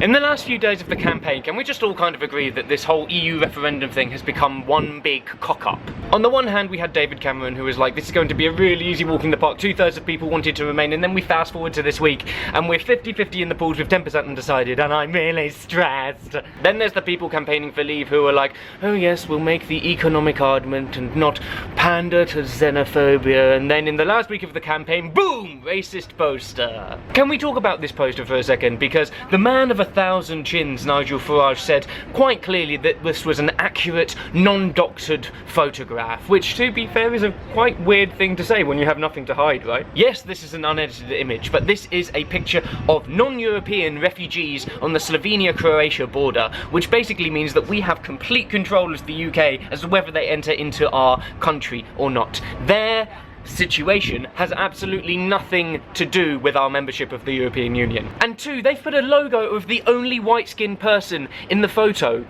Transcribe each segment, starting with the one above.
In the last few days of the campaign, can we just all kind of agree that this whole EU referendum thing has become one big cock-up? On the one hand, we had David Cameron, who was like, this is going to be a really easy walk in the park, 2/3 of people wanted to remain, and then we fast forward to this week, and we're 50-50 in the polls with 10% undecided, and I'm really stressed. Then there's the people campaigning for leave who are like, oh yes, we'll make the economic argument and not pander to xenophobia, and then in the last week of the campaign, boom, racist poster. Can we talk about this poster for a second? Because the man of 1,000 chins, Nigel Farage, said quite clearly that this was an accurate, non-doctored photograph, which, to be fair, is a quite weird thing to say when you have nothing to hide, right? Yes, this is an unedited image, but this is a picture of non-European refugees on the Slovenia-Croatia border, which basically means that we have complete control as the UK as to whether they enter into our country or not. Their situation has absolutely nothing to do with our membership of the European Union. And two, they've put a logo of the only white-skinned person in the photo.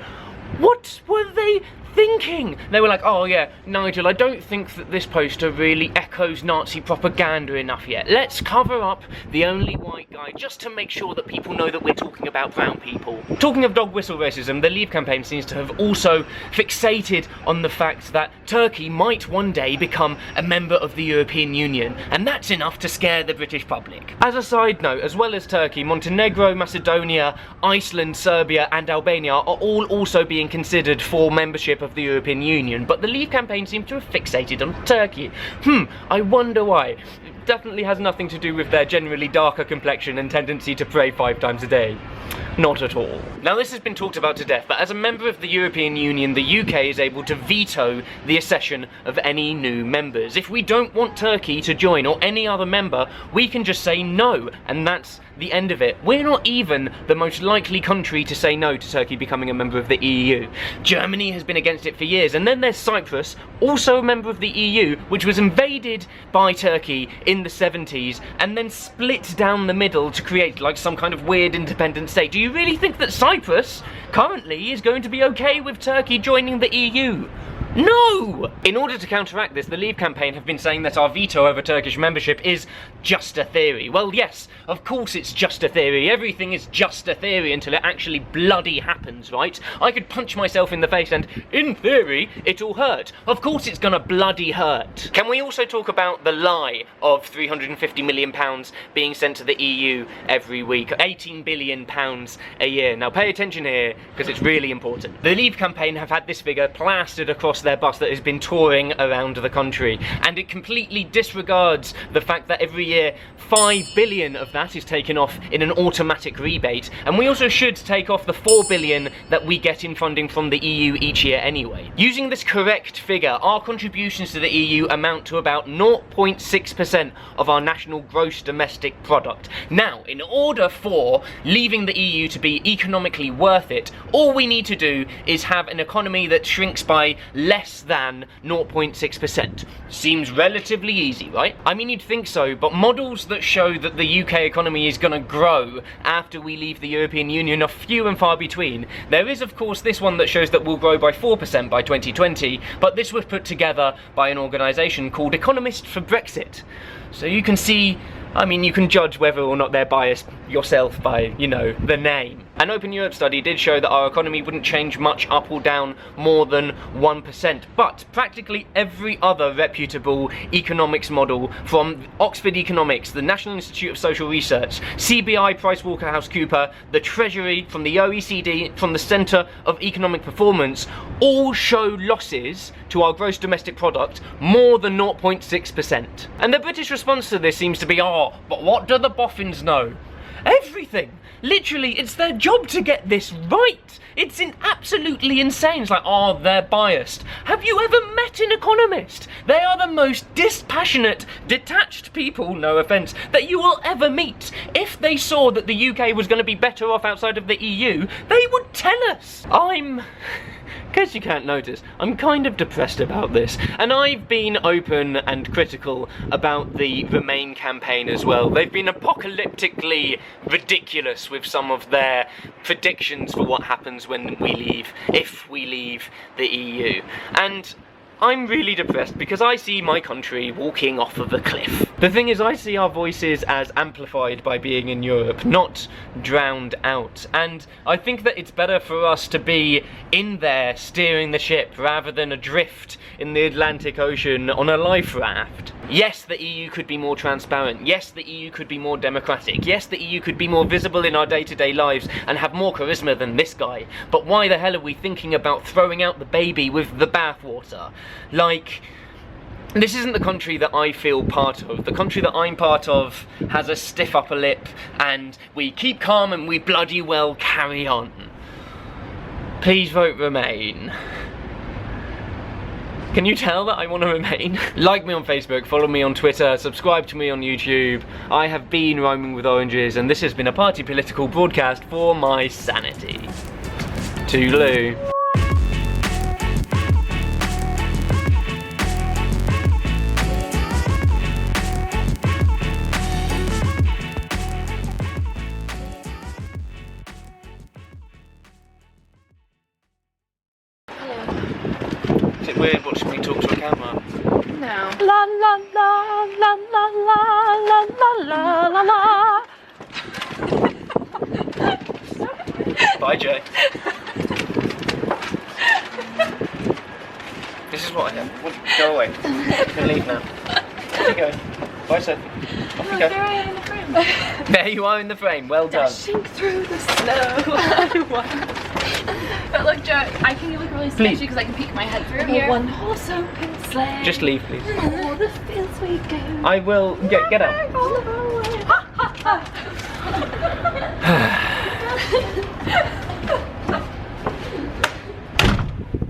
What were they thinking? They were like, oh yeah, Nigel, I don't think that this poster really echoes Nazi propaganda enough yet. Let's cover up the only white guy just to make sure that people know that we're talking about brown people. Talking of dog whistle racism, the Leave campaign seems to have also fixated on the fact that Turkey might one day become a member of the European Union, and that's enough to scare the British public. As a side note, as well as Turkey, Montenegro, Macedonia, Iceland, Serbia and Albania are all also being considered for membership of the European Union, but the Leave campaign seems to have fixated on Turkey. I wonder why. It definitely has nothing to do with their generally darker complexion and tendency to pray 5 times a day. Not at all. Now, this has been talked about to death, but as a member of the European Union, the UK is able to veto the accession of any new members. If we don't want Turkey to join or any other member, we can just say no, and that's the end of it. We're not even the most likely country to say no to Turkey becoming a member of the EU. Germany has been against it for years, and then there's Cyprus, also a member of the EU, which was invaded by Turkey in the 70s, and then split down the middle to create like some kind of weird independent state. Do you really think that Cyprus currently is going to be okay with Turkey joining the EU? No! In order to counteract this, the Leave campaign have been saying that our veto over Turkish membership is just a theory. Well, yes, of course it's just a theory. Everything is just a theory until it actually bloody happens, right? I could punch myself in the face and, in theory, it'll hurt. Of course it's gonna bloody hurt. Can we also talk about the lie of £350 million being sent to the EU every week? £18 billion a year. Now pay attention here, because it's really important. The Leave campaign have had this figure plastered across their bus that has been touring around the country, and it completely disregards the fact that every year 5 billion of that is taken off in an automatic rebate, and we also should take off the 4 billion that we get in funding from the EU each year anyway. Using this correct figure, our contributions to the EU amount to about 0.6% of our national gross domestic product. Now, in order for leaving the EU to be economically worth it, all we need to do is have an economy that shrinks by less than 0.6%. Seems relatively easy, right? I mean, you'd think so, but models that show that the UK economy is gonna grow after we leave the European Union are few and far between. There is, of course, this one that shows that we'll grow by 4% by 2020, but this was put together by an organisation called Economist for Brexit. So you can see, I mean, you can judge whether or not they're biased yourself by, you know, the name. An Open Europe study did show that our economy wouldn't change much up or down more than 1%, but practically every other reputable economics model, from Oxford Economics, the National Institute of Social Research, CBI, PricewaterhouseCoopers, the Treasury, from the OECD, from the Centre of Economic Performance, all show losses to our gross domestic product more than 0.6%. And the British response to this seems to be, oh, but what do the boffins know? Everything! Literally, it's their job to get this right! It's absolutely insane. It's like, oh, they're biased. Have you ever met an economist? They are the most dispassionate, detached people, no offence, that you will ever meet. If they saw that the UK was going to be better off outside of the EU, they would tell us. In case you can't notice, I'm kind of depressed about this, and I've been open and critical about the Remain campaign as well. They've been apocalyptically ridiculous with some of their predictions for what happens when we leave, if we leave the EU. And I'm really depressed because I see my country walking off of a cliff. The thing is, I see our voices as amplified by being in Europe, not drowned out. And I think that it's better for us to be in there steering the ship rather than adrift in the Atlantic Ocean on a life raft. Yes, the EU could be more transparent. Yes, the EU could be more democratic. Yes, the EU could be more visible in our day-to-day lives and have more charisma than this guy. But why the hell are we thinking about throwing out the baby with the bathwater? Like, this isn't the country that I feel part of. The country that I'm part of has a stiff upper lip, and we keep calm and we bloody well carry on. Please vote Remain. Can you tell that I want to remain? Like me on Facebook, follow me on Twitter, subscribe to me on YouTube. I have been Rhyming with Oranges, and this has been a party political broadcast for my sanity. Toodaloo. Is it weird watching me talk to a camera? No. La la la la la la la la la la. Bye, Jay. This is what I have. Go away. You can leave now. There you go. Bye, Sophie. Off you go. There I am in the frame. There you are in the frame. Well done. Dashing through the snow. But look, Joe, I can look really sketchy because I can peek my head through here. One horse open sleigh. Just leave, please. All the fields we go. I will get out. All of our way.